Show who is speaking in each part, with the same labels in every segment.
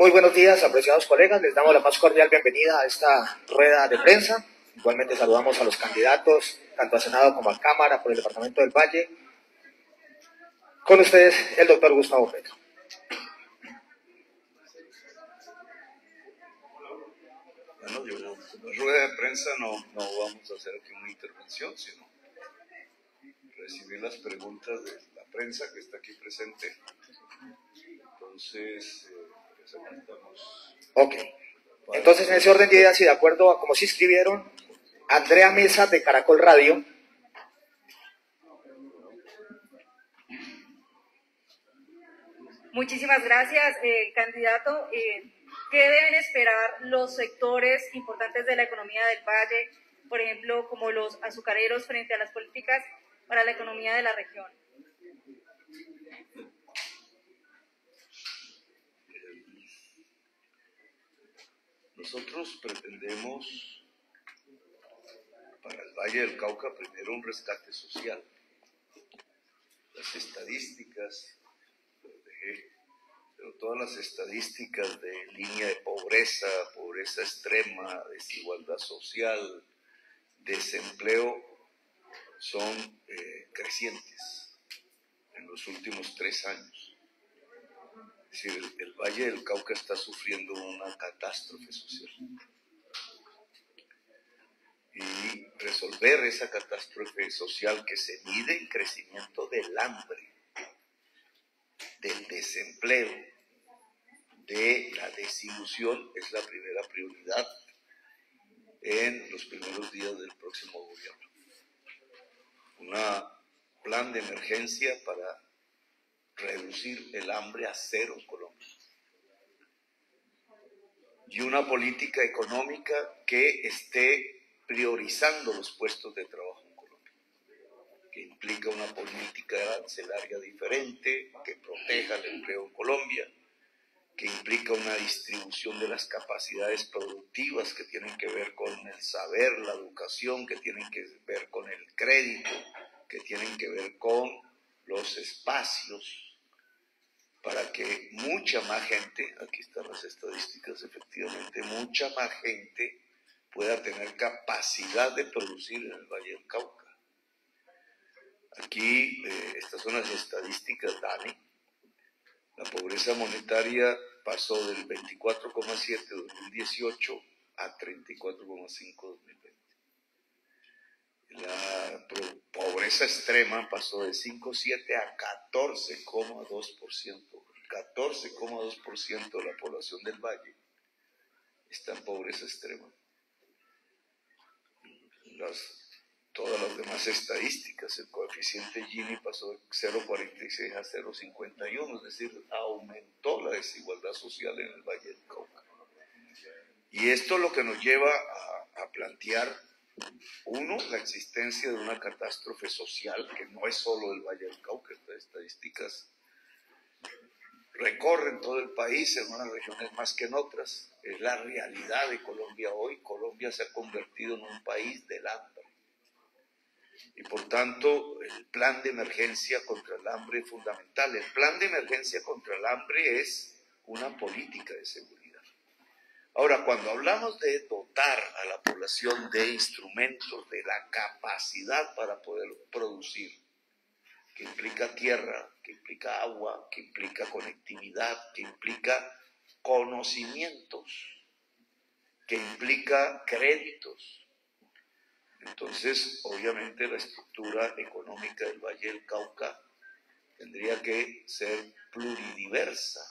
Speaker 1: Muy buenos días, apreciados colegas. Les damos la más cordial bienvenida a esta rueda de prensa. Igualmente saludamos a los candidatos, tanto a Senado como a Cámara, por el Departamento del Valle. Con ustedes, el doctor Gustavo Petro.
Speaker 2: Bueno, yo en la rueda de prensa no vamos a hacer aquí una intervención, sino recibir las preguntas de la prensa que está aquí presente. Entonces, presentamos.
Speaker 1: Ok. Entonces, en ese orden de ideas y de acuerdo a cómo se inscribieron, Andrea Mesa de Caracol Radio.
Speaker 3: Muchísimas gracias, candidato. ¿Qué deben esperar los sectores importantes de la economía del Valle, por ejemplo, como los azucareros, frente a las políticas para la economía de la región?
Speaker 2: Nosotros pretendemos para el Valle del Cauca primero un rescate social. Las estadísticas, pero todas las estadísticas de línea de pobreza, pobreza extrema, desigualdad social, desempleo, son crecientes en los últimos 3 años. Es decir, el Valle del Cauca está sufriendo una catástrofe social. Y resolver esa catástrofe social que se mide en crecimiento del hambre, del desempleo, de la desilusión, es la primera prioridad en los primeros días del próximo gobierno. Un plan de emergencia para reducir el hambre a 0 en Colombia. Y una política económica que esté priorizando los puestos de trabajo en Colombia, que implica una política arancelaria diferente, que proteja el empleo en Colombia, que implica una distribución de las capacidades productivas que tienen que ver con el saber, la educación, que tienen que ver con el crédito, que tienen que ver con los espacios, para que mucha más gente, aquí están las estadísticas, efectivamente, mucha más gente pueda tener capacidad de producir en el Valle del Cauca. Aquí, estas son las estadísticas DANE. La pobreza monetaria pasó del 24,7 de 2018 a 34,5 de 2020. La pobreza extrema pasó de 5,7 a 14,2%. 14,2% de la población del Valle está en pobreza extrema. Todas las demás estadísticas, el coeficiente Gini pasó de 0,46 a 0,51, es decir, aumentó la desigualdad social en el Valle del Cauca. Y esto es lo que nos lleva a plantear, uno, la existencia de una catástrofe social, que no es solo el Valle del Cauca, estas estadísticas recorren todo el país, en unas regiones más que en otras. Es la realidad de Colombia hoy. Colombia se ha convertido en un país del hambre. Y por tanto, el plan de emergencia contra el hambre es fundamental. El plan de emergencia contra el hambre es una política de seguridad. Ahora, cuando hablamos de dotar a la población de instrumentos, de la capacidad para poder producir, que implica tierra, que implica agua, que implica conectividad, que implica conocimientos, que implica créditos. Entonces, obviamente, la estructura económica del Valle del Cauca tendría que ser pluridiversa,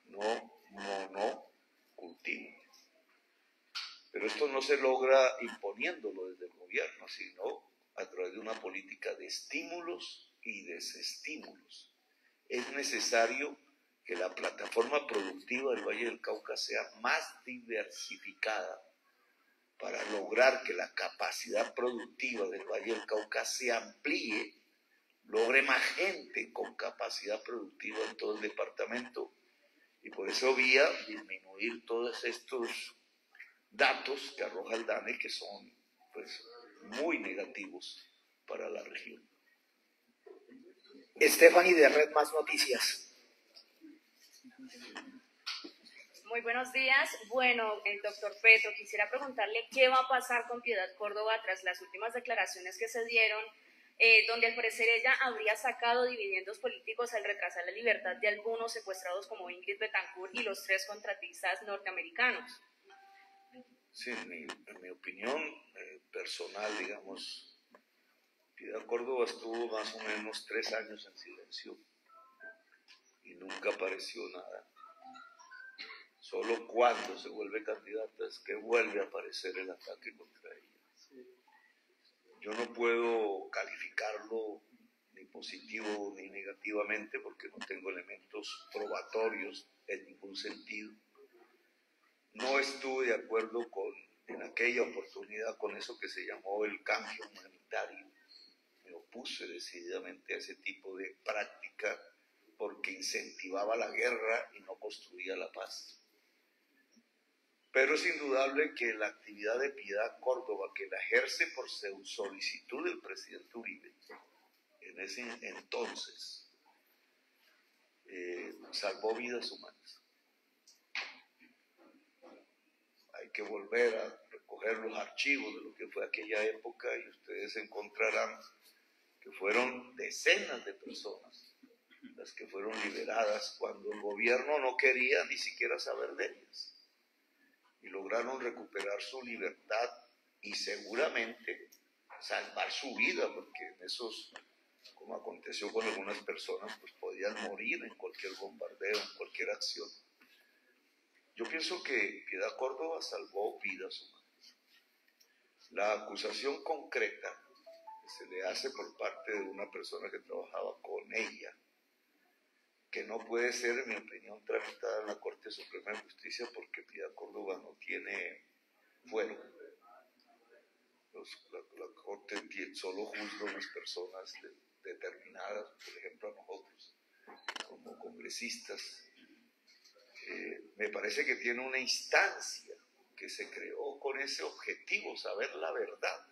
Speaker 2: no monocultivo. Pero esto no se logra imponiéndolo desde el gobierno, sino a través de una política de estímulos y desestímulos. Es necesario que la plataforma productiva del Valle del Cauca sea más diversificada para lograr que la capacidad productiva del Valle del Cauca se amplíe, logre más gente con capacidad productiva en todo el departamento, y por eso vía disminuir todos estos datos que arroja el DANE, que son pues muy negativos para la región.
Speaker 1: Stephanie de Red Más Noticias.
Speaker 4: Muy buenos días. Bueno, el doctor Petro, quisiera preguntarle qué va a pasar con Piedad Córdoba tras las últimas declaraciones que se dieron, donde al parecer ella habría sacado dividendos políticos al retrasar la libertad de algunos secuestrados como Ingrid Betancourt y los 3 contratistas norteamericanos.
Speaker 2: Sí, en mi opinión personal, digamos, Piedad Córdoba estuvo más o menos 3 años en silencio y nunca apareció nada. Solo cuando se vuelve candidata es que vuelve a aparecer el ataque contra ella. Yo no puedo calificarlo ni positivo ni negativamente porque no tengo elementos probatorios en ningún sentido. No estuve de acuerdo en aquella oportunidad con eso que se llamó el cambio humanitario. Me opuse decididamente a ese tipo de práctica porque incentivaba la guerra y no construía la paz. Pero es indudable que la actividad de Piedad Córdoba, que la ejerce por solicitud del presidente Uribe, en ese entonces, salvó vidas humanas. Hay que volver a recoger los archivos de lo que fue aquella época y ustedes encontrarán que fueron decenas de personas las que fueron liberadas cuando el gobierno no quería ni siquiera saber de ellas. Y lograron recuperar su libertad y seguramente salvar su vida, porque en esos, como aconteció con algunas personas, pues podían morir en cualquier bombardeo, en cualquier acción. Yo pienso que Piedad Córdoba salvó vidas humanas. La acusación concreta que se le hace por parte de una persona que trabajaba con ella, que no puede ser, en mi opinión, tramitada en la Corte Suprema de Justicia porque Piedad Córdoba no tiene fuero. La Corte solo juzga a unas personas determinadas, por ejemplo a nosotros, como congresistas. Me parece que tiene una instancia que se creó con ese objetivo, saber la verdad,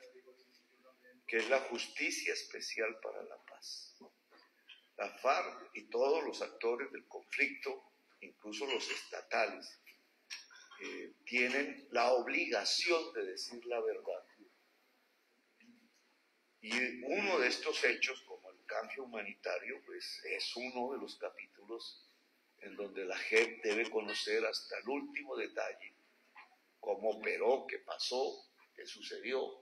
Speaker 2: que es la Justicia Especial para la Paz. La FARC y todos los actores del conflicto, incluso los estatales, tienen la obligación de decir la verdad. Y uno de estos hechos, como el cambio humanitario, pues es uno de los capítulos en donde la JEP debe conocer hasta el último detalle cómo operó, qué pasó, qué sucedió.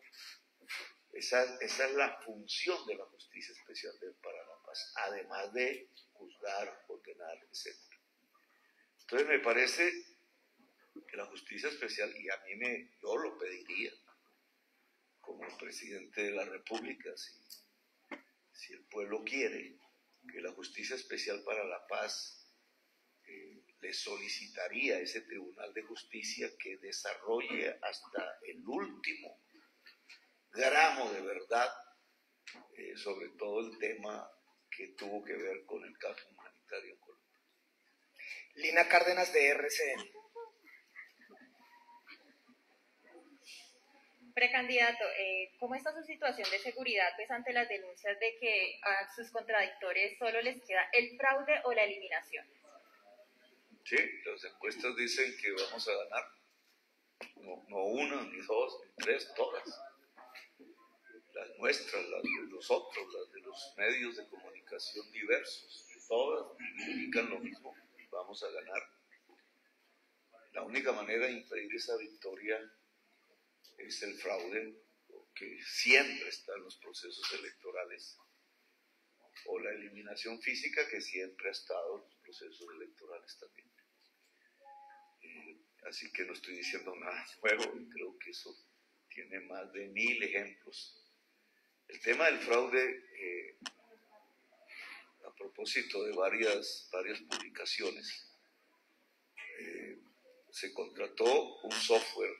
Speaker 2: Esa es la función de la Justicia Especial para la Paz, además de juzgar, ordenar, etc. Entonces me parece que la Justicia Especial, y yo lo pediría como presidente de la República, si el pueblo quiere, que la Justicia Especial para la Paz le solicitaría a ese Tribunal de Justicia que desarrolle hasta el último gramo de verdad sobre todo el tema que tuvo que ver con el caso humanitario en Colombia.
Speaker 1: Lina Cárdenas de RCN.
Speaker 3: Precandidato, ¿cómo está su situación de seguridad pues, ante las denuncias de que a sus contradictores solo les queda el fraude o la eliminación?
Speaker 2: Sí, las encuestas dicen que vamos a ganar, no una, ni dos, ni tres, todas. Las nuestras, las de los otros, las de los medios de comunicación diversos, todas indican lo mismo, vamos a ganar. La única manera de impedir esa victoria es el fraude, que siempre está en los procesos electorales, o la eliminación física, que siempre ha estado en los procesos electorales también. Así que no estoy diciendo nada nuevo, creo que eso tiene más de 1000 ejemplos. El tema del fraude, a propósito de varias publicaciones, se contrató un software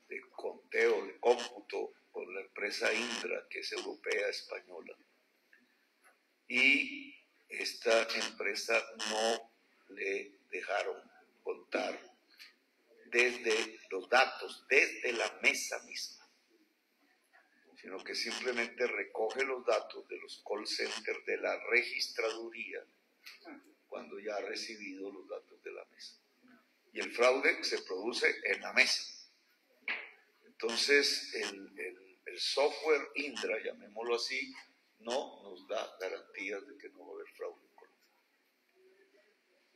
Speaker 2: de conteo, de cómputo, por la empresa Indra, que es europea, española. Y esta empresa no le dejaron contar desde los datos, desde la mesa misma, sino que simplemente recoge los datos de los call centers de la registraduría cuando ya ha recibido los datos de la mesa. y el fraude se produce en la mesa. Entonces, el software Indra, llamémoslo así, no nos da garantías de que no va a haber fraude en Colombia.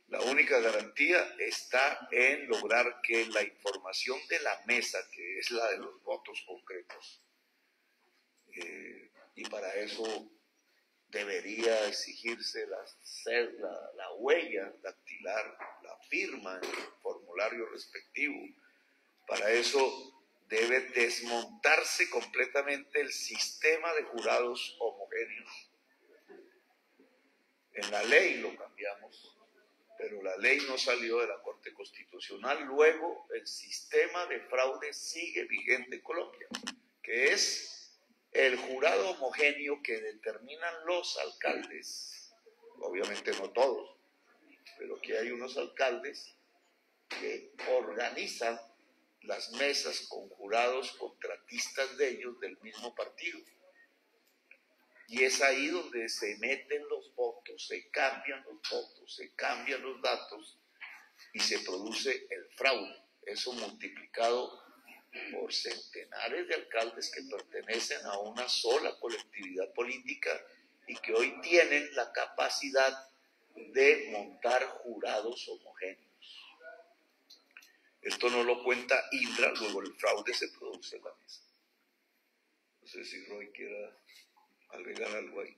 Speaker 2: La única garantía está en lograr que la información de la mesa, que es la de los votos concretos, y para eso debería exigirse la huella dactilar, la firma en el formulario respectivo. Para eso debe desmontarse completamente el sistema de jurados homogéneos. En la ley lo cambiamos, pero la ley no salió de la Corte Constitucional. Luego, el sistema de fraude sigue vigente en Colombia, que es el jurado homogéneo que determinan los alcaldes, obviamente no todos, pero que hay unos alcaldes que organizan las mesas con jurados contratistas de ellos del mismo partido. Y es ahí donde se meten los votos, se cambian los votos, se cambian los datos y se produce el fraude. Eso multiplicado por centenares de alcaldes que pertenecen a una sola colectividad política y que hoy tienen la capacidad de montar jurados homogéneos. Esto no lo cuenta Indra, luego el fraude se produce en la mesa. No sé si Roy quiera agregar algo ahí.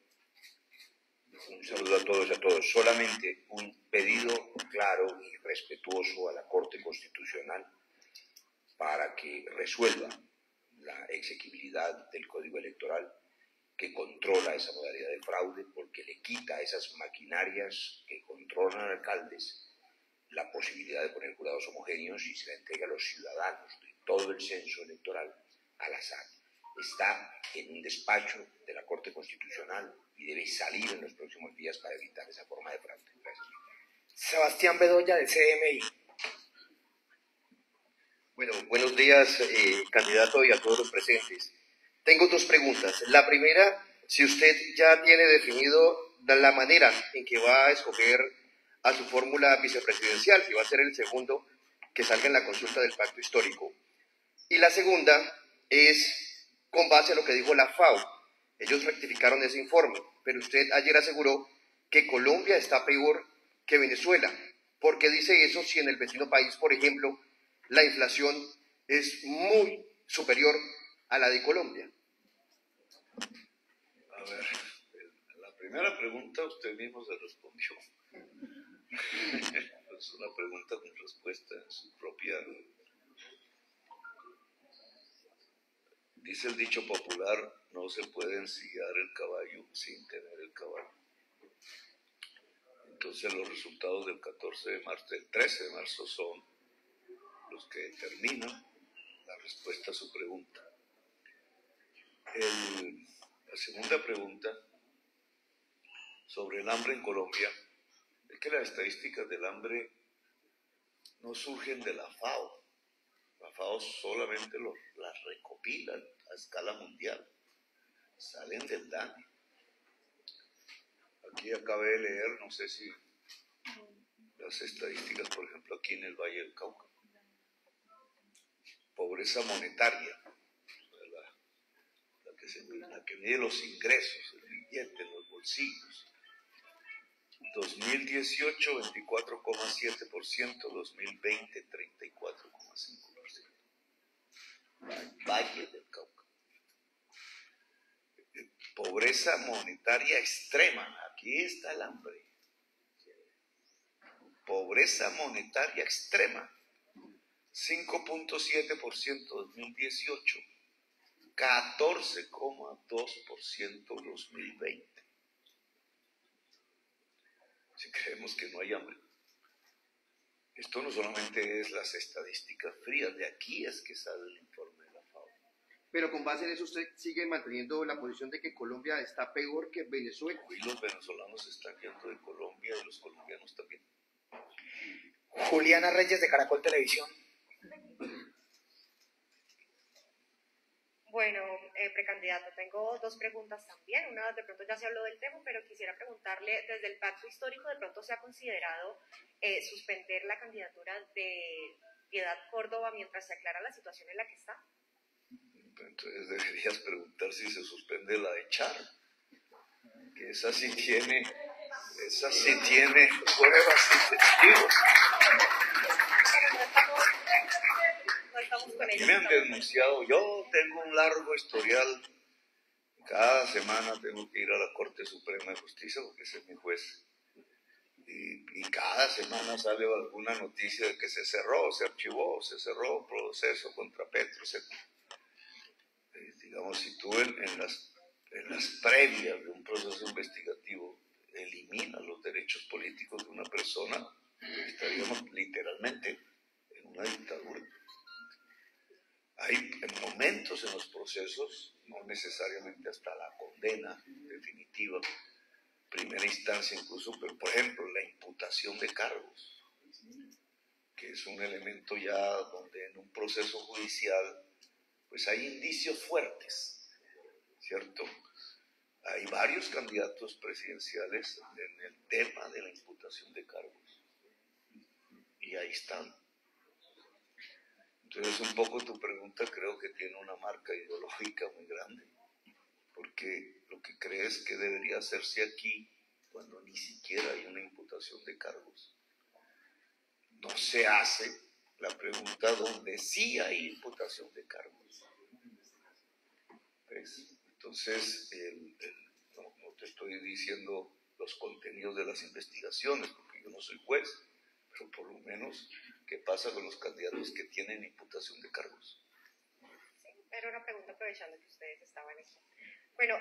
Speaker 5: Un saludo a todos y a todos. Solamente un pedido claro y respetuoso a la Corte Constitucional para que resuelva la exequibilidad del Código Electoral que controla esa modalidad de fraude, porque le quita a esas maquinarias que controlan a alcaldes la posibilidad de poner jurados homogéneos y se la entrega a los ciudadanos de todo el censo electoral al azar. Está en un despacho de la Corte Constitucional y debe salir en los próximos días para evitar esa forma de fraude. Gracias.
Speaker 1: Sebastián Bedoya, del CMI.
Speaker 6: Bueno, buenos días, candidato, y a todos los presentes. Tengo dos preguntas. La primera, si usted ya tiene definido la manera en que va a escoger a su fórmula vicepresidencial, que va a ser el segundo que salga en la consulta del pacto histórico. Y la segunda es con base a lo que dijo la FAO. Ellos rectificaron ese informe, pero usted ayer aseguró que Colombia está peor que Venezuela. ¿Por qué dice eso si en el vecino país, por ejemplo, la inflación es muy superior a la de Colombia?
Speaker 2: A ver, la primera pregunta usted mismo se respondió. Es una pregunta con respuesta en su propia... Dice el dicho popular, no se puede ensillar el caballo sin tener el caballo. Entonces los resultados del 13 de marzo son los que determinan la respuesta a su pregunta. La segunda pregunta sobre el hambre en Colombia es que las estadísticas del hambre no surgen de la FAO. La FAO solamente las recopila a escala mundial. Salen del DANE. Aquí acabé de leer, no sé si las estadísticas, por ejemplo, aquí en el Valle del Cauca. Pobreza monetaria, la que mide los ingresos, el billete, los bolsillos. 2018, 24,7%, 2020, 34,5%. Valle del Cauca. Pobreza monetaria extrema, aquí está el hambre. Pobreza monetaria extrema, 5,7% 2018, 14,2% 2020. Si creemos que no hay hambre. Esto no solamente es las estadísticas frías, de aquí es que sale el informe de la FAO.
Speaker 6: Pero con base en eso usted sigue manteniendo la posición de que Colombia está peor que Venezuela.
Speaker 2: Hoy los venezolanos están yendo de Colombia y los colombianos también.
Speaker 1: Juliana Reyes, de Caracol Televisión.
Speaker 7: Bueno, precandidato, tengo dos preguntas también. Una, de pronto ya se habló del tema, pero quisiera preguntarle, desde el pacto histórico, de pronto se ha considerado suspender la candidatura de Piedad Córdoba mientras se aclara la situación en la que está.
Speaker 2: Entonces deberías preguntar si se suspende la de Char, que esa sí tiene pruebas y testigos. Me han denunciado, yo tengo un largo historial, cada semana tengo que ir a la Corte Suprema de Justicia porque ese es mi juez, y cada semana sale alguna noticia de que se cerró, se archivó, se cerró proceso contra Petro, etc. Digamos, si tú en las previas de un proceso investigativo eliminas los derechos políticos de una persona, estaríamos literalmente en una dictadura. Hay momentos en los procesos, no necesariamente hasta la condena definitiva, primera instancia incluso, pero por ejemplo la imputación de cargos, que es un elemento ya donde en un proceso judicial pues hay indicios fuertes, ¿cierto? Hay varios candidatos presidenciales en el tema de la imputación de cargos, y ahí están. Entonces, un poco tu pregunta creo que tiene una marca ideológica muy grande, porque lo que crees que debería hacerse aquí, cuando ni siquiera hay una imputación de cargos, no se hace la pregunta donde sí hay imputación de cargos. ¿Ves? Entonces, no te estoy diciendo los contenidos de las investigaciones, porque yo no soy juez, pero por lo menos, ¿qué pasa con los candidatos que tienen imputación de cargos?
Speaker 7: Sí, era una pregunta aprovechando que ustedes estaban aquí. Bueno,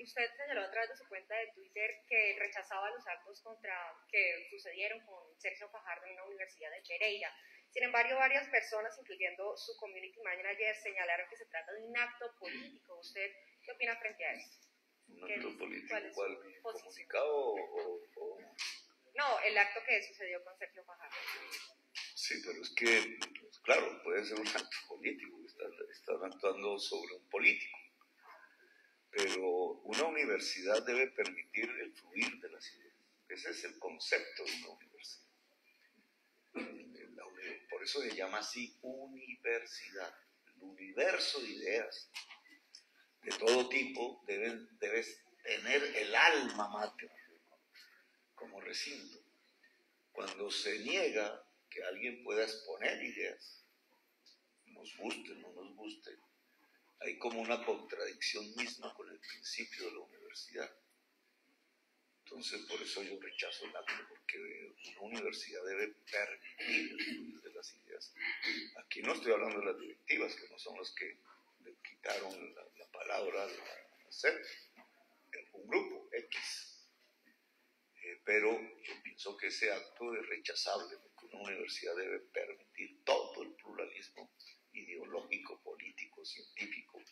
Speaker 7: usted señaló a través de su cuenta de Twitter que rechazaba los actos que sucedieron con Sergio Fajardo en una universidad de Pereira. Sin embargo, varias personas, incluyendo su community manager, señalaron que se trata de un acto político. ¿Usted qué opina frente a esto?
Speaker 2: ¿Un acto político? ¿Cuál? ¿Comunicado o...?
Speaker 7: No, el acto que sucedió con Sergio Fajardo.
Speaker 2: Sí, pero es que, claro, puede ser un acto político, están actuando sobre un político. Pero una universidad debe permitir el fluir de las ideas. Ese es el concepto de una universidad. Por eso se llama así universidad. El universo de ideas de todo tipo debes tener el alma mater como recinto. Cuando se niega que alguien pueda exponer ideas, nos guste o no nos guste, hay como una contradicción misma con el principio de la universidad. Entonces, por eso yo rechazo el acto, porque una universidad debe permitir el fluir de las ideas. Aquí no estoy hablando de las directivas, que no son las que le quitaron la palabra de hacer, un grupo X. Pero yo pienso que ese acto es rechazable, porque una universidad debe permitir todo el pluralismo ideológico, político, científico,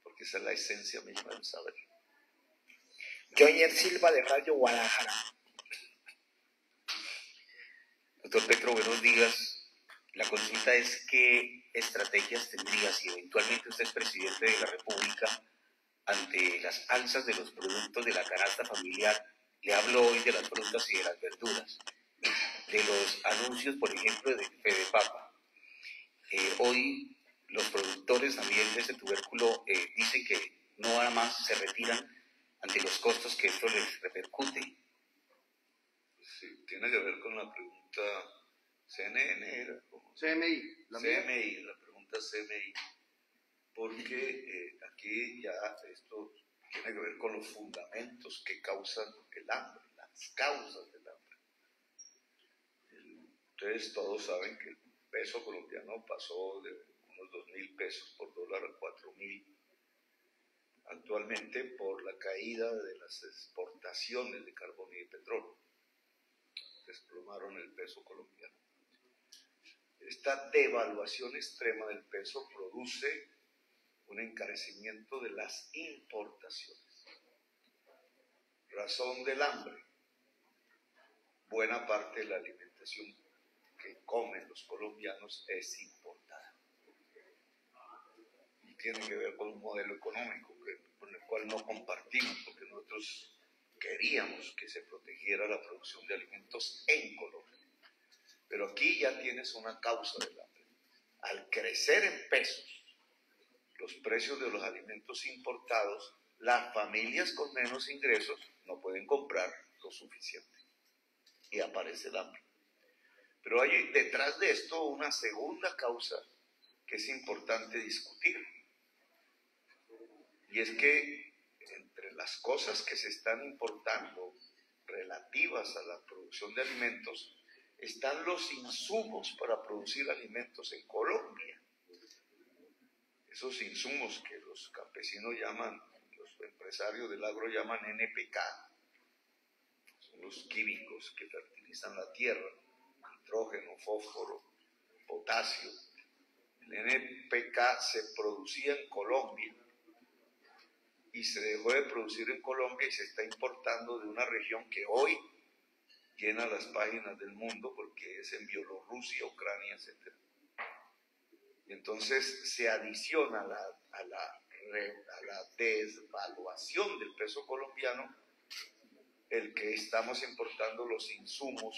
Speaker 2: porque esa es la esencia misma del saber.
Speaker 1: Joiner Silva, de Radio Guadalajara.
Speaker 8: Doctor Petro, buenos días. La consulta es: ¿qué estrategias tendría si eventualmente usted es presidente de la República ante las alzas de los productos de la canasta familiar? Le hablo hoy de las frutas y de las verduras, de los anuncios, por ejemplo, de Fedepapa. Hoy los productores también de ese tubérculo dicen que no nada más se retiran ante los costos que esto les repercute.
Speaker 2: Sí, tiene que ver con la pregunta CNN, era como
Speaker 6: CMI,
Speaker 2: la pregunta CMI, porque aquí ya esto tiene que ver con los fundamentos que causan el hambre, las causas del hambre. Ustedes todos saben que el peso colombiano pasó de unos 2.000 pesos por dólar a 4.000 actualmente por la caída de las exportaciones de carbón y de petróleo. Desplomaron el peso colombiano. Esta devaluación extrema del peso produce un encarecimiento de las importaciones. Razón del hambre. Buena parte de la alimentación que comen los colombianos es importada. tiene que ver con un modelo económico con el cual no compartimos, porque nosotros queríamos que se protegiera la producción de alimentos en Colombia. Pero aquí ya tienes una causa del hambre. Al crecer en pesos los precios de los alimentos importados, las familias con menos ingresos no pueden comprar lo suficiente y aparece el hambre. Pero hay detrás de esto una segunda causa que es importante discutir, y es que entre las cosas que se están importando relativas a la producción de alimentos están los insumos para producir alimentos en Colombia. Esos insumos que los campesinos llaman, los empresarios del agro llaman NPK, son los químicos que fertilizan la tierra, nitrógeno, fósforo, potasio. El NPK se producía en Colombia y se dejó de producir en Colombia y se está importando de una región que hoy llena las páginas del mundo porque es en Bielorrusia, Ucrania, etc. Y entonces se adiciona a la desvaluación del peso colombiano el que estamos importando los insumos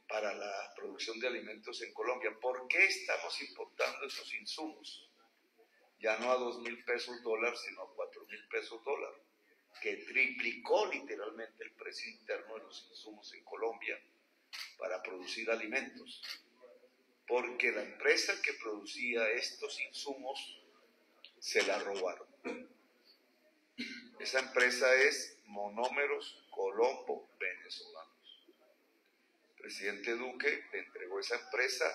Speaker 2: para la producción de alimentos en Colombia. ¿Por qué estamos importando esos insumos? Ya no a 2.000 pesos dólar, sino a 4.000 pesos dólar, que triplicó literalmente el precio interno de los insumos en Colombia para producir alimentos. Porque la empresa que producía estos insumos se la robaron. Esa empresa es Monómeros Colombo Venezolanos. El presidente Duque le entregó esa empresa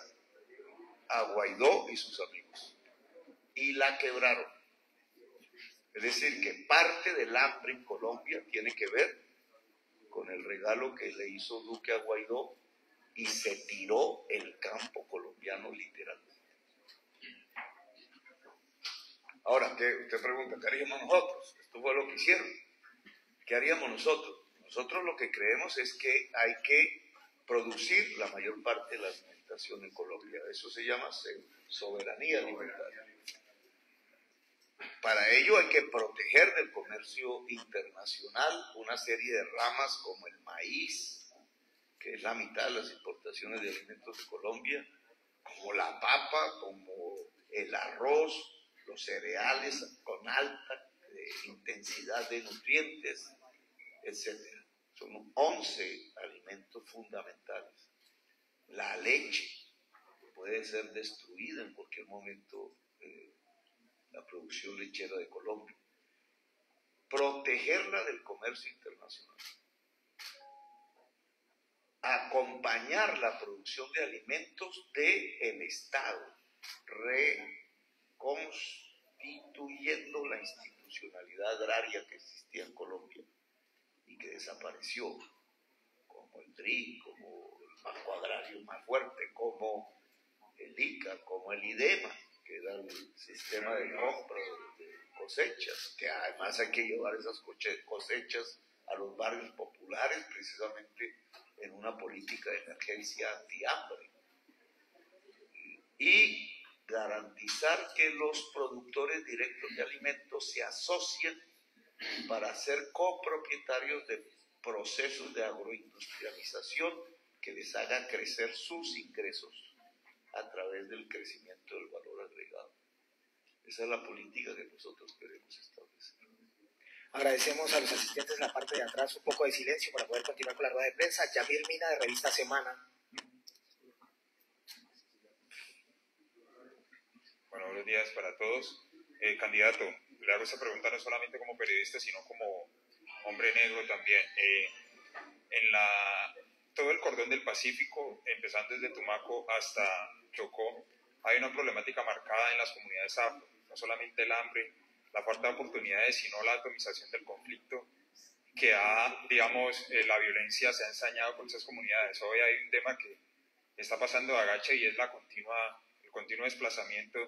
Speaker 2: a Guaidó y sus amigos y la quebraron. Es decir, que parte del hambre en Colombia tiene que ver con el regalo que le hizo Duque a Guaidó y se tiró el campo colombiano literalmente. Ahora, usted pregunta, ¿qué haríamos nosotros? Esto fue lo que hicieron. ¿Qué haríamos nosotros? Nosotros lo que creemos es que hay que producir la mayor parte de la alimentación en Colombia. Eso se llama soberanía alimentaria. Para ello hay que proteger del comercio internacional una serie de ramas como el maíz, que es la mitad de las importaciones de alimentos de Colombia, como la papa, como el arroz, los cereales con alta intensidad de nutrientes, etc. Son 11 alimentos fundamentales. La leche puede ser destruida en cualquier momento, la producción lechera de Colombia. Protegerla del comercio internacional. Acompañar la producción de alimentos del Estado, reconstituyendo la institucionalidad agraria que existía en Colombia y que desapareció, como el DRI, como el Banco Agrario más fuerte, como el ICA, como el IDEMA, que era el sistema de compra de cosechas, que además hay que llevar esas cosechas a los barrios populares precisamente en una política de emergencia antihambre, y garantizar que los productores directos de alimentos se asocien para ser copropietarios de procesos de agroindustrialización que les hagan crecer sus ingresos a través del crecimiento del valor agregado. Esa es la política que nosotros queremos establecer.
Speaker 1: Agradecemos a los asistentes en la parte de atrás un poco de silencio para poder continuar con la rueda de prensa. Yamir Mina, de Revista Semana.
Speaker 9: Bueno, buenos días para todos. Candidato, le hago esta pregunta no solamente como periodista, sino como hombre negro también. Todo el cordón del Pacífico, empezando desde Tumaco hasta Chocó, hay una problemática marcada en las comunidades afro, no solamente el hambre, la falta de oportunidades, sino la atomización del conflicto, que la violencia se ha ensañado con esas comunidades. Hoy hay un tema que está pasando de agache y es el continuo desplazamiento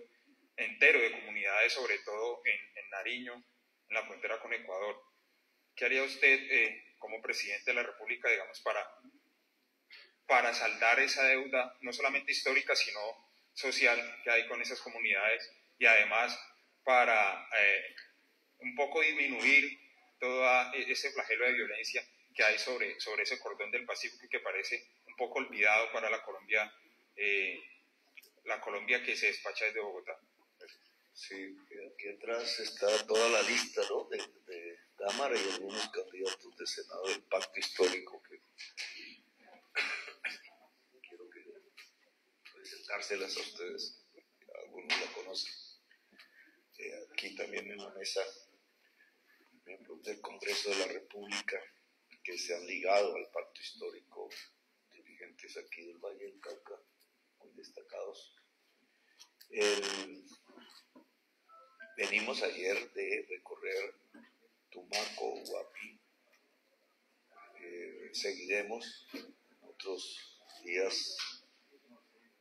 Speaker 9: entero de comunidades, sobre todo en Nariño, en la frontera con Ecuador. ¿Qué haría usted como presidente de la República, digamos, para saldar esa deuda, no solamente histórica, sino social que hay con esas comunidades y además para un poco disminuir todo ese flagelo de violencia que hay sobre ese cordón del Pacífico y que parece un poco olvidado para la Colombia que se despacha desde Bogotá.
Speaker 2: Sí, aquí atrás está toda la lista, ¿no?, de Cámara y algunos candidatos de Senado del Pacto Histórico que quiero que presentárselas a ustedes, algunos la conocen. Aquí también en la mesa miembros del Congreso de la República que se han ligado al Pacto Histórico, dirigentes aquí del Valle del Cauca, muy destacados. Venimos ayer de recorrer Tumaco, Guapi, seguiremos otros días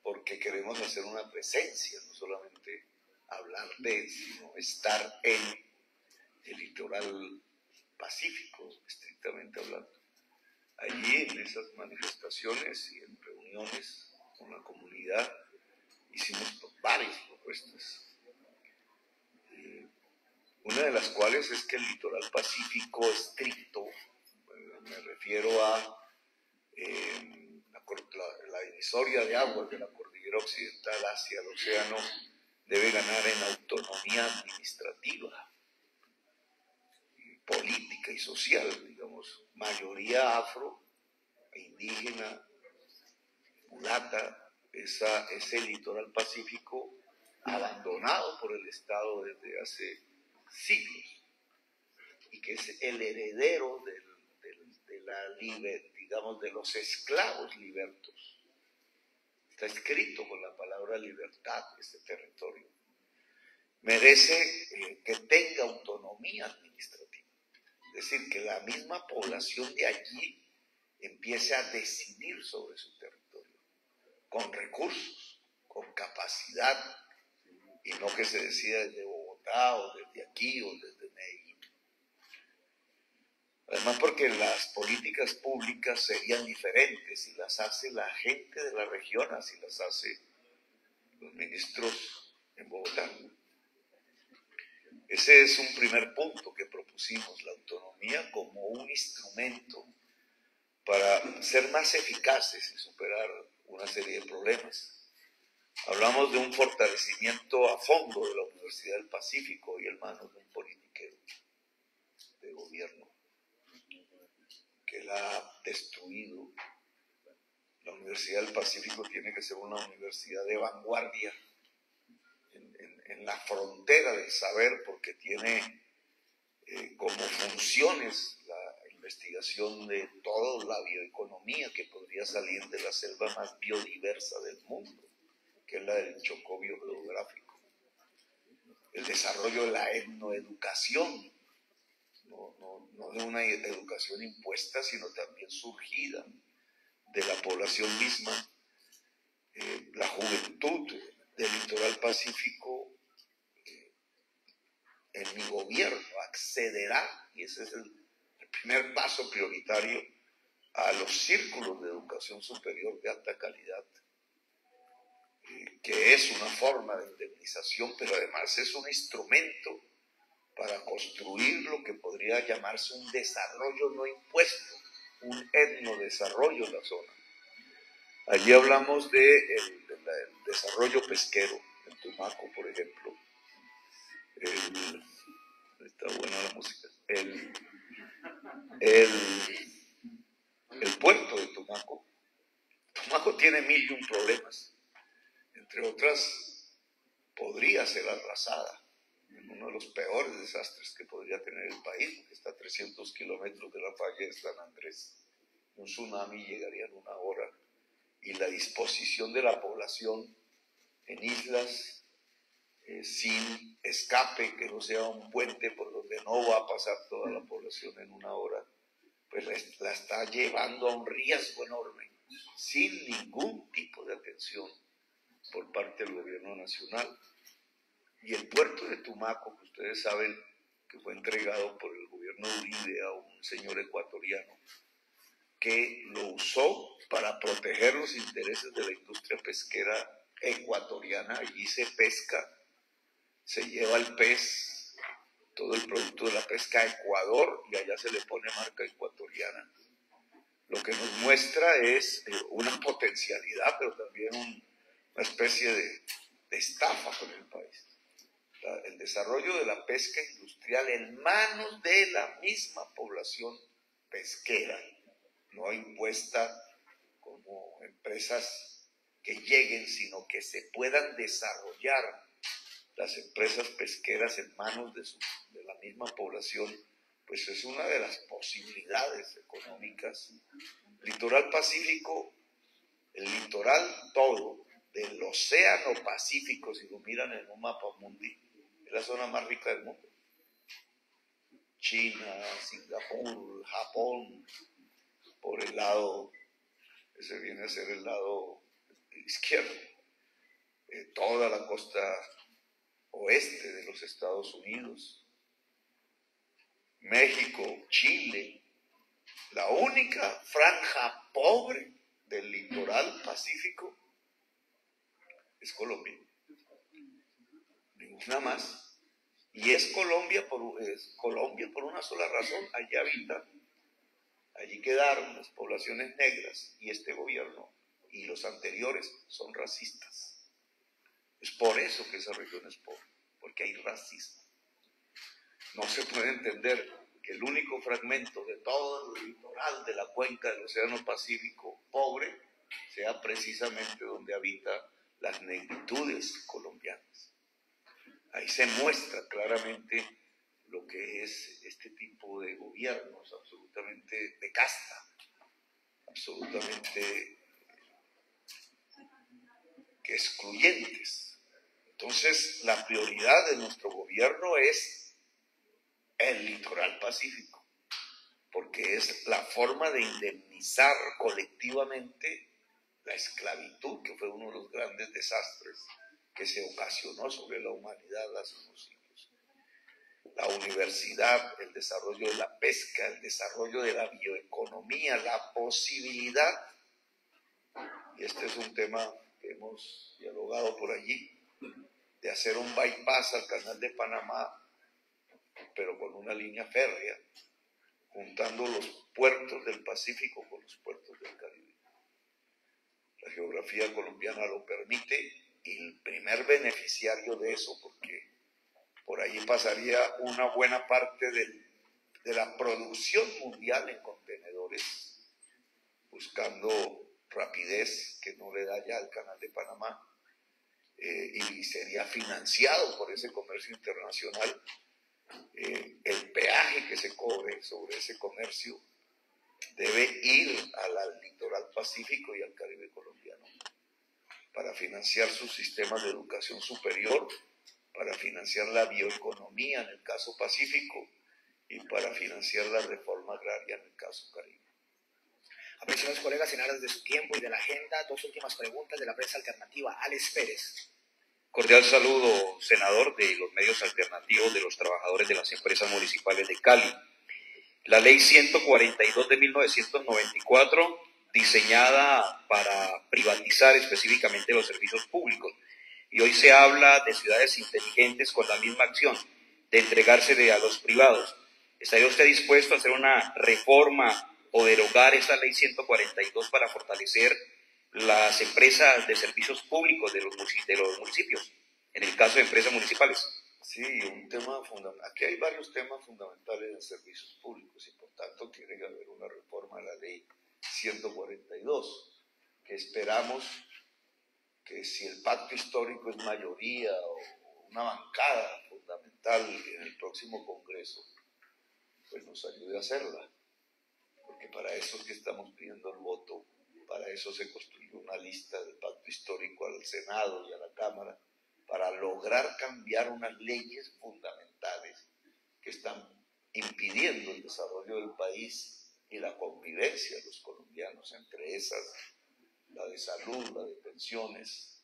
Speaker 2: porque queremos hacer una presencia, no solamente hablar de, sino estar en el litoral pacífico, estrictamente hablando. Allí en esas manifestaciones y en reuniones con la comunidad hicimos varias propuestas. Una de las cuales es que el litoral pacífico estricto, me refiero a la divisoria de aguas de la cordillera occidental hacia el océano, debe ganar en autonomía administrativa, política y social, digamos, mayoría afro, indígena, mulata, ese litoral pacífico abandonado por el Estado desde hace siglos y que es el heredero de los esclavos libertos. Está escrito con la palabra libertad este territorio. Merece que tenga autonomía administrativa, es decir, que la misma población de allí empiece a decidir sobre su territorio, con recursos, con capacidad, y no que se decida desde Bogotá o desde aquí o desde Medellín. Además, porque las políticas públicas serían diferentes si las hace la gente de la región, así las hace los ministros en Bogotá. Ese es un primer punto que propusimos, la autonomía como un instrumento para ser más eficaces y superar una serie de problemas. Hablamos de un fortalecimiento a fondo de la Universidad del Pacífico y en manos de un politiquero de gobierno que la ha destruido. La Universidad del Pacífico tiene que ser una universidad de vanguardia en la frontera del saber, porque tiene como funciones la investigación de toda la bioeconomía que podría salir de la selva más biodiversa del mundo, que es la del Chocó biogeográfico. El desarrollo de la etnoeducación, no de una educación impuesta, sino también surgida de la población misma. La juventud del litoral pacífico en mi gobierno accederá, y ese es el primer paso prioritario, a los círculos de educación superior de alta calidad, que es una forma de indemnización, pero además es un instrumento para construir lo que podría llamarse un desarrollo no impuesto, un etnodesarrollo en la zona. Allí hablamos del desarrollo pesquero, en Tumaco, por ejemplo. Está buena la música. El puerto de Tumaco. Tumaco tiene 1001 problemas. Entre otras, podría ser arrasada en uno de los peores desastres que podría tener el país, porque está a 300 kilómetros de la falla de San Andrés. Un tsunami llegaría en 1 hora, y la disposición de la población en islas sin escape, que no sea un puente por donde no va a pasar toda la población en 1 hora, pues la está llevando a un riesgo enorme, sin ningún tipo de atención por parte del gobierno nacional. Y el puerto de Tumaco, que ustedes saben que fue entregado por el gobierno de Uribe a un señor ecuatoriano, que lo usó para proteger los intereses de la industria pesquera ecuatoriana, allí se pesca, se lleva el pez, todo el producto de la pesca a Ecuador y allá se le pone marca ecuatoriana. Lo que nos muestra es una potencialidad, pero también una especie de estafa con el país. El desarrollo de la pesca industrial en manos de la misma población pesquera, no impuesta como empresas que lleguen, sino que se puedan desarrollar las empresas pesqueras en manos de la misma población, pues es una de las posibilidades económicas. Litoral Pacífico, el litoral todo del Océano Pacífico, si lo miran en un mapa mundi, es la zona más rica del mundo. China, Singapur, Japón, por el lado, ese viene a ser el lado izquierdo, toda la costa oeste de los Estados Unidos, México, Chile, la única franja pobre del litoral pacífico es Colombia, ninguna más. Y es Colombia por una sola razón: allí quedaron las poblaciones negras y este gobierno y los anteriores son racistas. Es por eso que esa región es pobre, porque hay racismo. No se puede entender que el único fragmento de todo el litoral de la cuenca del Océano Pacífico pobre sea precisamente donde habitan las negritudes colombianas. Ahí se muestra claramente lo que es este tipo de gobiernos absolutamente de casta, absolutamente excluyentes. Entonces, la prioridad de nuestro gobierno es el litoral pacífico, porque es la forma de indemnizar colectivamente la esclavitud, que fue uno de los grandes desastres que se ocasionó sobre la humanidad hace unos siglos. La universidad, el desarrollo de la pesca, el desarrollo de la bioeconomía, la posibilidad, y este es un tema que hemos dialogado por allí, de hacer un bypass al canal de Panamá, pero con una línea férrea, juntando los puertos del Pacífico con los puertos del Caribe. La geografía colombiana lo permite, y el primer beneficiario de eso, porque por ahí pasaría una buena parte de la producción mundial en contenedores, buscando rapidez que no le da ya al canal de Panamá, y sería financiado por ese comercio internacional. El peaje que se cobre sobre ese comercio debe ir al litoral pacífico y al Caribe colombiano para financiar sus sistemas de educación superior, para financiar la bioeconomía en el caso Pacífico y para financiar la reforma agraria en el caso Caribe.
Speaker 1: Apreciados colegas, en aras de su tiempo y de la agenda, dos últimas preguntas de la prensa alternativa. Alex Pérez.
Speaker 8: Cordial saludo, senador, de los medios alternativos de los trabajadores de las empresas municipales de Cali. La ley 142 de 1994, diseñada para privatizar específicamente los servicios públicos, y hoy se habla de ciudades inteligentes con la misma acción, de entregársele a los privados. ¿Estaría usted dispuesto a hacer una reforma o derogar esa ley 142 para fortalecer las empresas de servicios públicos de los municipios, en el caso de empresas municipales?
Speaker 2: Sí, un tema fundamental. Aquí hay varios temas fundamentales en servicios públicos y por tanto tiene que haber una reforma a la ley 142, que esperamos que, si el pacto histórico es mayoría o una bancada fundamental en el próximo Congreso, pues nos ayude a hacerla, porque para eso es que estamos pidiendo el voto, para eso se construyó una lista del pacto histórico al Senado y a la Cámara, para lograr cambiar unas leyes fundamentales que están impidiendo el desarrollo del país y la convivencia de los colombianos, entre esas la de salud, la de pensiones,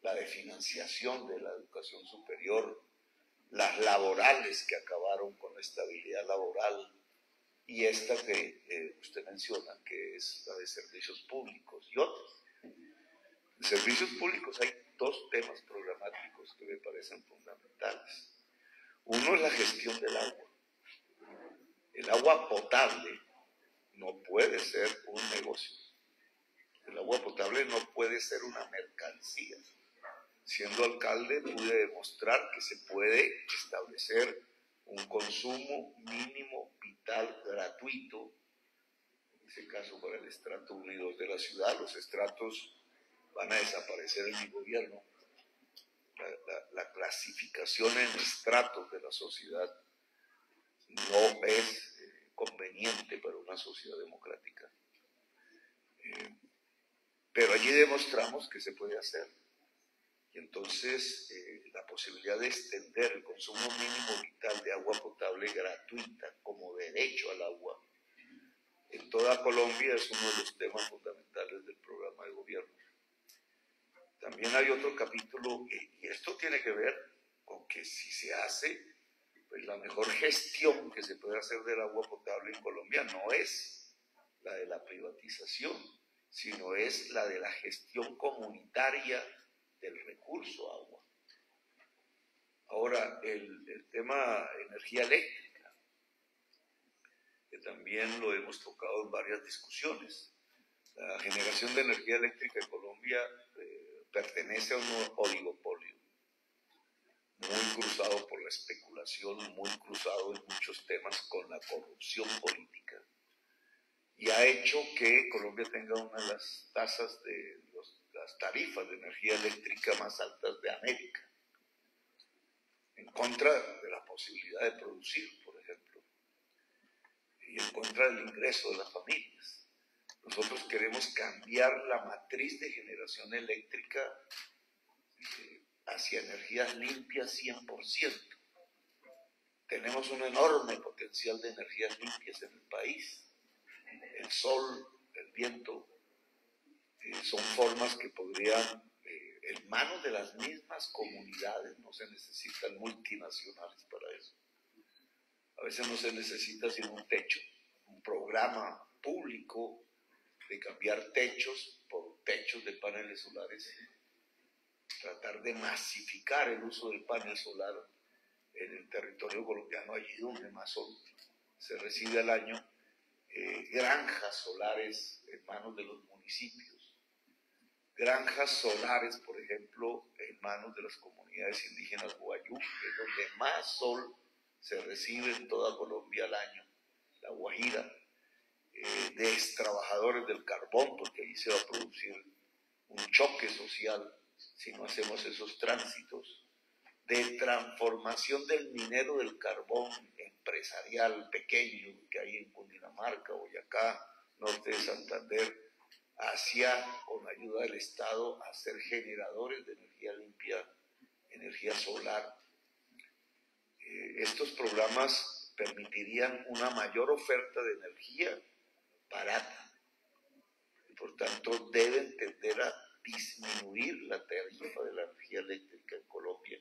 Speaker 2: la de financiación de la educación superior, las laborales que acabaron con la estabilidad laboral, y esta que usted menciona, que es la de servicios públicos y otras. En servicios públicos hay dos temas programáticos que me parecen fundamentales. Uno es la gestión del agua. El agua potable no puede ser un negocio. El agua potable no puede ser una mercancía. Siendo alcalde pude demostrar que se puede establecer un consumo mínimo vital gratuito, en ese caso para el estrato 1 y 2 de la ciudad. Los estratos van a desaparecer en mi gobierno. La clasificación en estratos de la sociedad no es conveniente para una sociedad democrática. Pero allí demostramos que se puede hacer. Y entonces la posibilidad de extender el consumo mínimo vital de agua potable gratuita como derecho al agua en toda Colombia es uno de los temas fundamentales del programa de gobierno. También hay otro capítulo, y esto tiene que ver con que si se hace, pues la mejor gestión que se puede hacer del agua potable en Colombia no es la de la privatización, sino es la de la gestión comunitaria del recurso agua. Ahora, el tema energía eléctrica, que también lo hemos tocado en varias discusiones. La generación de energía eléctrica en Colombia pertenece a un oligopolio, muy cruzado por la especulación, muy cruzado en muchos temas con la corrupción política, y ha hecho que Colombia tenga una de las tasas de las tarifas de energía eléctrica más altas de América, en contra de la posibilidad de producir, por ejemplo, y en contra del ingreso de las familias. Nosotros queremos cambiar la matriz de generación eléctrica hacia energías limpias 100%. Tenemos un enorme potencial de energías limpias en el país. El sol, el viento, son formas que podrían, en manos de las mismas comunidades, no se necesitan multinacionales para eso. A veces no se necesita sino un techo, un programa público de cambiar techos por techos de paneles solares, tratar de masificar el uso del panel solar en el territorio colombiano, allí donde más sol se recibe al año, granjas solares en manos de los municipios, granjas solares, por ejemplo, en manos de las comunidades indígenas guayú, que es donde más sol se recibe en toda Colombia al año, la Guajira, de trabajadores del carbón, porque ahí se va a producir un choque social si no hacemos esos tránsitos, de transformación del minero del carbón empresarial pequeño que hay en Cundinamarca, Boyacá, norte de Santander, hacia, con ayuda del Estado, hacer generadores de energía limpia, energía solar. Estos programas permitirían una mayor oferta de energía barata y por tanto deben tender a disminuir la tarifa de la energía eléctrica en Colombia.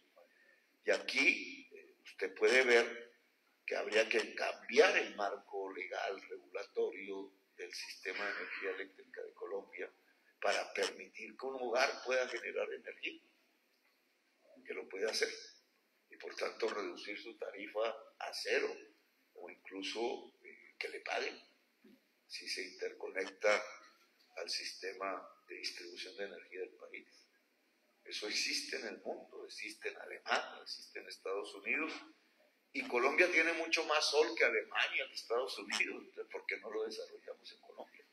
Speaker 2: Y aquí usted puede ver que habría que cambiar el marco legal, regulatorio del sistema de energía eléctrica de Colombia para permitir que un hogar pueda generar energía, que lo puede hacer, y por tanto reducir su tarifa a cero o incluso que le paguen si se interconecta al sistema de distribución de energía del país. Eso existe en el mundo, existe en Alemania, existe en Estados Unidos, y Colombia tiene mucho más sol que Alemania, que Estados Unidos. Entonces, ¿por qué no lo desarrollamos en Colombia?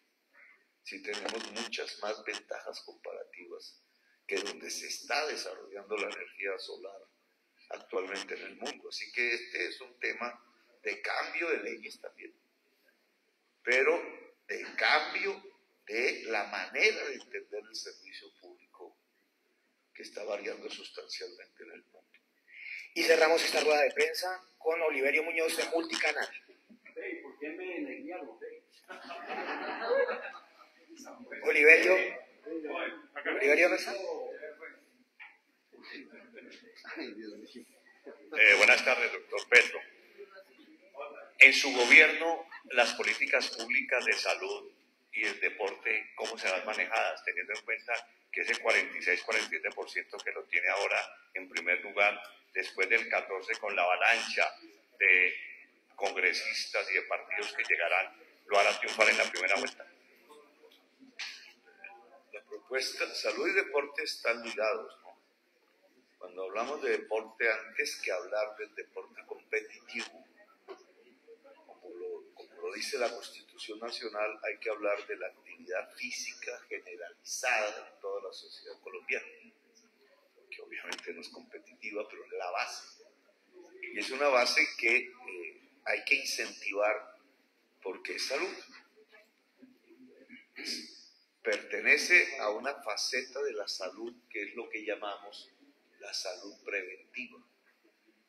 Speaker 2: Si tenemos muchas más ventajas comparativas que donde se está desarrollando la energía solar actualmente en el mundo. Así que este es un tema de cambio de leyes también, pero de cambio de la manera de entender el servicio público que está variando sustancialmente en el mundo.
Speaker 1: Y cerramos esta rueda de prensa con Oliverio Muñoz de Multicanal.
Speaker 10: ¿Por qué me negaron?
Speaker 1: Oliverio ¿no está?
Speaker 8: Buenas tardes, doctor Petro. En su gobierno, las políticas públicas de salud
Speaker 2: y el deporte, cómo serán manejadas, teniendo en cuenta que ese 46-47% que lo tiene ahora en primer lugar, después del 14 con la avalancha de congresistas y de partidos que llegarán, lo hará triunfar en la primera vuelta. La propuesta, salud y deporte están ligados, ¿no? Cuando hablamos de deporte, antes que hablar del deporte competitivo, como lo dice la Constitución Nacional, hay que hablar de la actividad física generalizada en toda la sociedad colombiana, que obviamente no es competitiva, pero es la base. Y es una base que hay que incentivar porque es salud. Pertenece a una faceta de la salud que es lo que llamamos la salud preventiva.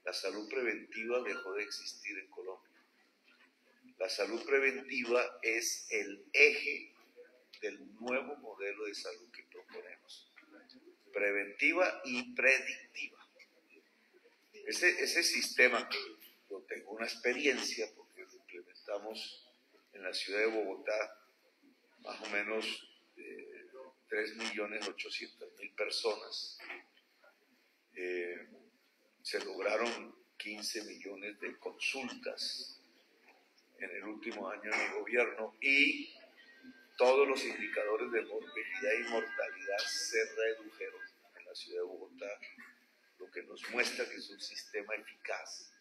Speaker 2: La salud preventiva dejó de existir en Colombia. La salud preventiva es el eje del nuevo modelo de salud que proponemos. Preventiva y predictiva. Ese sistema, que yo tengo una experiencia porque lo implementamos en la ciudad de Bogotá, más o menos 3.800.000 personas. Se lograron 15 millones de consultas en el último año de mi gobierno y todos los indicadores de morbilidad y mortalidad se redujeron en la ciudad de Bogotá, lo que nos muestra que es un sistema eficaz.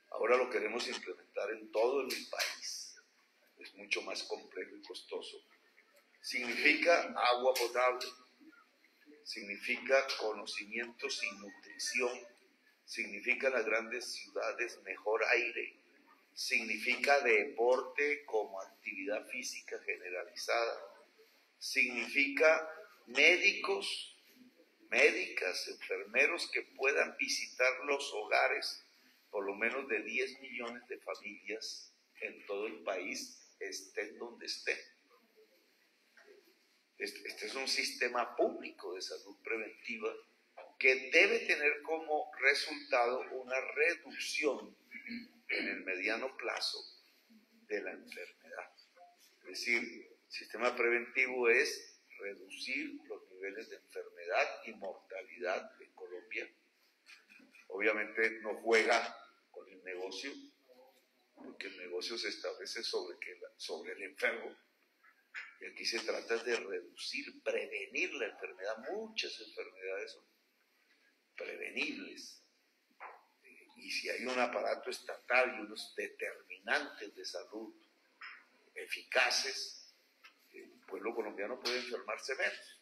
Speaker 2: Ahora lo queremos implementar en todo el país. Es mucho más complejo y costoso. Significa agua potable, significa conocimientos y nutrición, significa en las grandes ciudades mejor aire, significa deporte como actividad física generalizada, significa médicos, médicas, enfermeros que puedan visitar los hogares, por lo menos de 10 millones de familias en todo el país, estén donde estén. Este es un sistema público de salud preventiva que debe tener como resultado una reducción en el mediano plazo de la enfermedad. Es decir, el sistema preventivo es reducir los niveles de enfermedad y mortalidad en Colombia. Obviamente no juega con el negocio, porque el negocio se establece sobre el enfermo. Y aquí se trata de reducir, prevenir la enfermedad. Muchas enfermedades son prevenibles. Y si hay un aparato estatal y unos determinantes de salud eficaces, el pueblo colombiano puede enfermarse menos.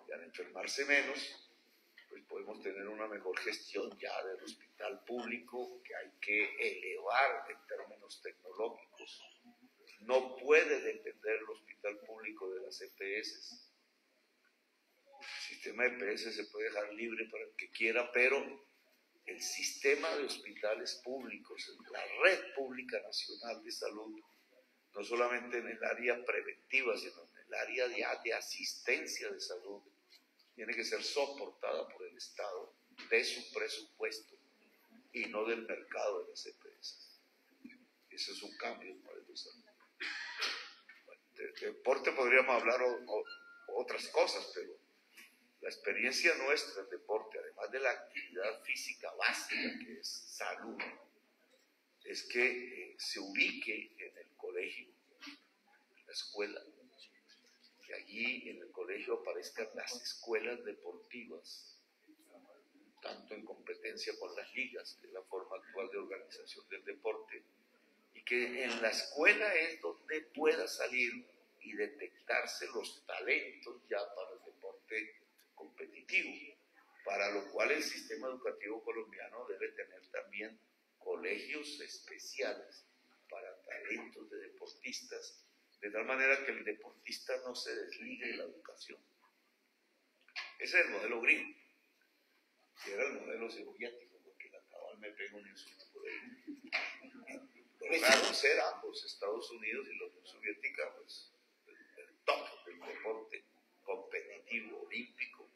Speaker 2: Y al enfermarse menos, pues podemos tener una mejor gestión ya del hospital público, que hay que elevar en términos tecnológicos. No puede depender el hospital público de las EPS. El sistema de EPS se puede dejar libre para el que quiera, pero el sistema de hospitales públicos, la red pública nacional de salud, no solamente en el área preventiva, sino en el área de asistencia de salud, tiene que ser soportada por el Estado de su presupuesto y no del mercado de las EPS. Ese es un cambio en el modelo de salud. De deporte podríamos hablar otras cosas, pero la experiencia nuestra en deporte, además de la actividad física básica que es salud, es que se ubique en el colegio, en la escuela, que allí en el colegio aparezcan las escuelas deportivas, tanto en competencia con las ligas, que es la forma actual de organización del deporte, y que en la escuela es donde pueda salir y detectarse los talentos ya para el deporte competitivo, para lo cual el sistema educativo colombiano debe tener también colegios especiales para talentos de deportistas, de tal manera que el deportista no se desligue de la educación. Ese es el modelo gringo, que era el modelo soviético, porque la cabal me pega un insulto por ahí. Lograron ser ambos, Estados Unidos y la Unión Soviética, pues, el top del deporte competitivo olímpico,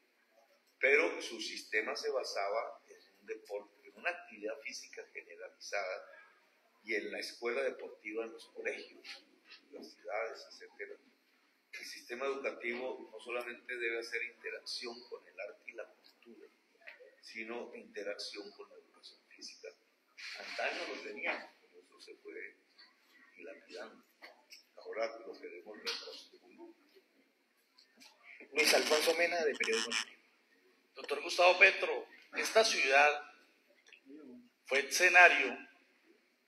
Speaker 2: pero su sistema se basaba en un deporte, en una actividad física generalizada y en la escuela deportiva en los colegios. universidades, etcétera. El sistema educativo no solamente debe hacer interacción con el arte y la cultura, sino interacción con la educación física. Antaño lo teníamos, pero eso se fue dilapidando. Ahora lo queremos reconstruir.
Speaker 1: Luis Alfonso Mena, de Periódico Libre.
Speaker 11: Doctor Gustavo Petro, esta ciudad fue escenario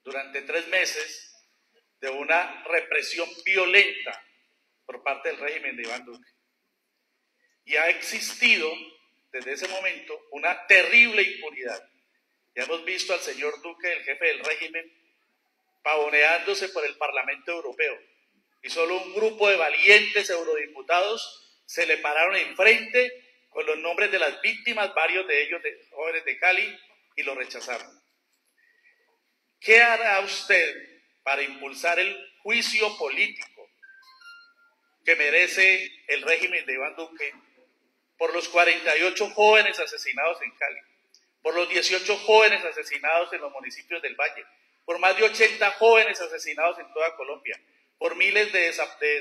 Speaker 11: durante 3 meses de una represión violenta por parte del régimen de Iván Duque. Y ha existido desde ese momento una terrible impunidad. Ya hemos visto al señor Duque, el jefe del régimen, pavoneándose por el Parlamento Europeo. Y solo un grupo de valientes eurodiputados se le pararon enfrente con los nombres de las víctimas, varios de ellos jóvenes de Cali, y lo rechazaron. ¿Qué hará usted para impulsar el juicio político que merece el régimen de Iván Duque por los 48 jóvenes asesinados en Cali, por los 18 jóvenes asesinados en los municipios del Valle, por más de 80 jóvenes asesinados en toda Colombia, por miles de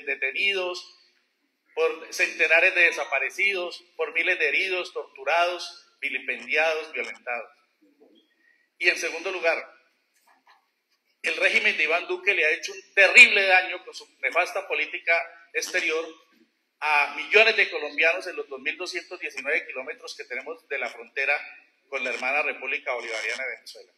Speaker 11: detenidos, por centenares de desaparecidos, por miles de heridos, torturados, vilipendiados, violentados? Y en segundo lugar, el régimen de Iván Duque le ha hecho un terrible daño con su nefasta política exterior a millones de colombianos en los 2.219 kilómetros que tenemos de la frontera con la hermana República Bolivariana de Venezuela.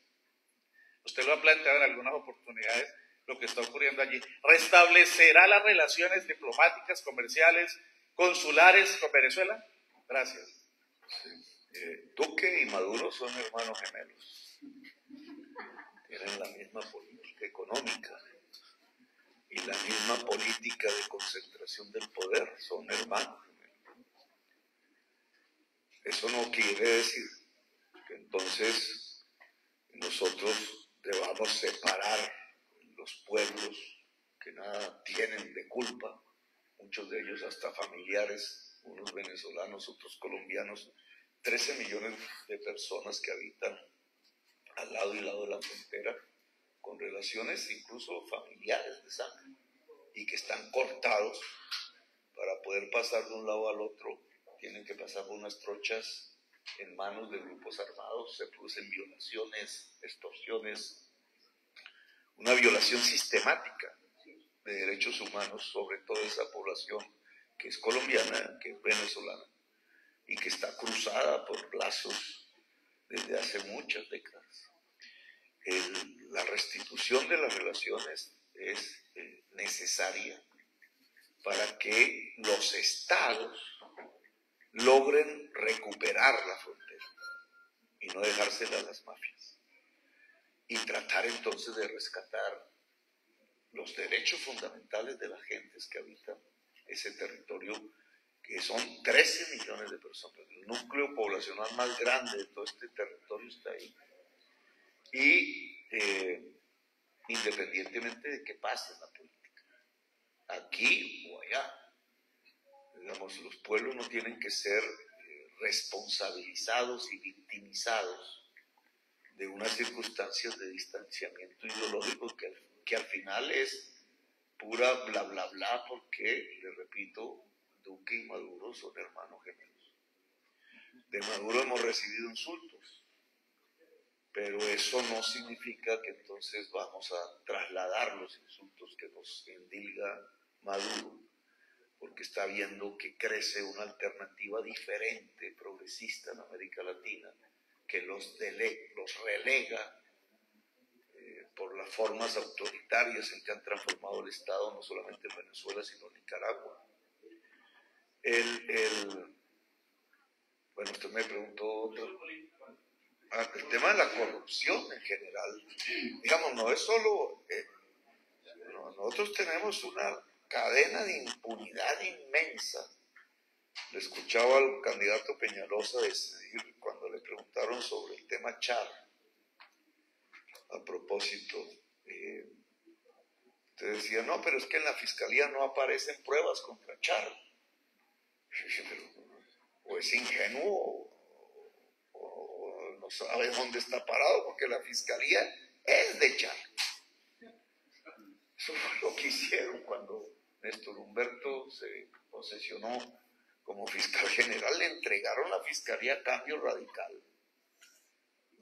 Speaker 11: Usted lo ha planteado en algunas oportunidades, lo que está ocurriendo allí. ¿Restablecerá las relaciones diplomáticas, comerciales, consulares con Venezuela? Gracias.
Speaker 2: Duque y Maduro son hermanos gemelos. Tienen la misma política económica y la misma política de concentración del poder. Son hermanos gemelos. Eso no quiere decir que entonces nosotros debamos separar los pueblos que nada tienen de culpa, muchos de ellos hasta familiares, unos venezolanos, otros colombianos, 13 millones de personas que habitan al lado y lado de la frontera, con relaciones incluso familiares de sangre, y que están cortados para poder pasar de un lado al otro. Tienen que pasar por unas trochas en manos de grupos armados, se producen violaciones, extorsiones, una violación sistemática de derechos humanos sobre toda esa población que es colombiana, que es venezolana, y que está cruzada por lazos desde hace muchas décadas. La restitución de las relaciones es necesaria para que los estados logren recuperar la frontera y no dejársela a las mafias, y tratar entonces de rescatar los derechos fundamentales de las gentes que habitan ese territorio, que son 13 millones de personas. El núcleo poblacional más grande de todo este territorio está ahí. Y independientemente de qué pase en la política, aquí o allá, digamos, los pueblos no tienen que ser responsabilizados y victimizados de unas circunstancias de distanciamiento ideológico que al final es pura bla bla bla, porque, le repito, Duque y Maduro son hermanos gemelos. De Maduro hemos recibido insultos, pero eso no significa que entonces vamos a trasladar los insultos que nos endilga Maduro, porque está viendo que crece una alternativa diferente, progresista en América Latina, que los relega por las formas autoritarias en que han transformado el Estado, no solamente en Venezuela, sino en Nicaragua. Bueno, usted me preguntó el tema de la corrupción en general. Digamos, no es solo... nosotros tenemos una cadena de impunidad inmensa. Le escuchaba al candidato Peñalosa decir, cuando le preguntaron sobre el tema Char, a propósito, usted decía, no, pero es que en la fiscalía no aparecen pruebas contra Char. O es ingenuo o no sabe dónde está parado, porque la fiscalía es de Char. Eso fue lo que hicieron cuando Néstor Humberto se posesionó como fiscal general. Le entregaron la fiscalía a Cambio Radical.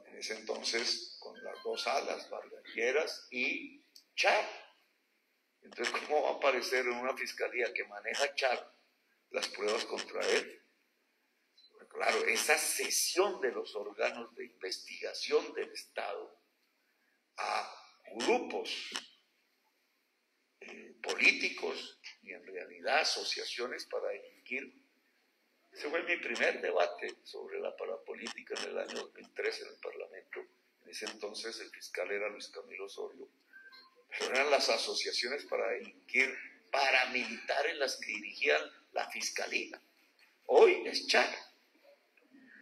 Speaker 2: En ese entonces, con las dos alas, Vargas Lleras y Char. Entonces, ¿cómo va a aparecer en una fiscalía que maneja Char las pruebas contra él? Claro, esa cesión de los órganos de investigación del Estado a grupos políticos y en realidad asociaciones para delinquir. Ese fue mi primer debate sobre la parapolítica en el año 2013 en el Parlamento. En ese entonces el fiscal era Luis Camilo Osorio. Pero eran las asociaciones para delinquir paramilitares las que dirigían la fiscalía. Hoy es Char.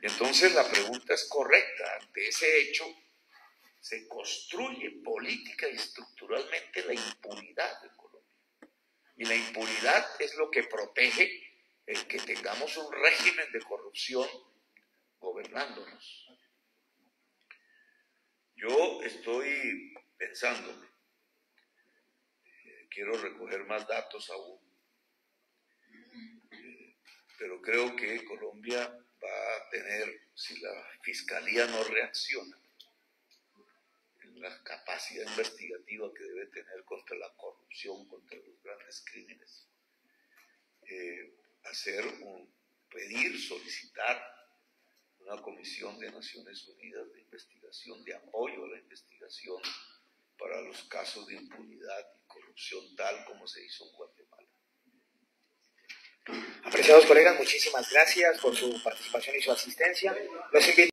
Speaker 2: Entonces la pregunta es correcta. Ante ese hecho se construye política y estructuralmente la impunidad en Colombia. Y la impunidad es lo que protege el que tengamos un régimen de corrupción gobernándonos. Yo estoy pensando, quiero recoger más datos aún, pero creo que Colombia va a tener, si la Fiscalía no reacciona en la capacidad investigativa que debe tener contra la corrupción, contra los grandes crímenes, pedir, solicitar una comisión de Naciones Unidas de investigación, de apoyo a la investigación para los casos de impunidad y corrupción tal como se hizo en Guatemala.
Speaker 1: Apreciados colegas, muchísimas gracias por su participación y su asistencia. Los invito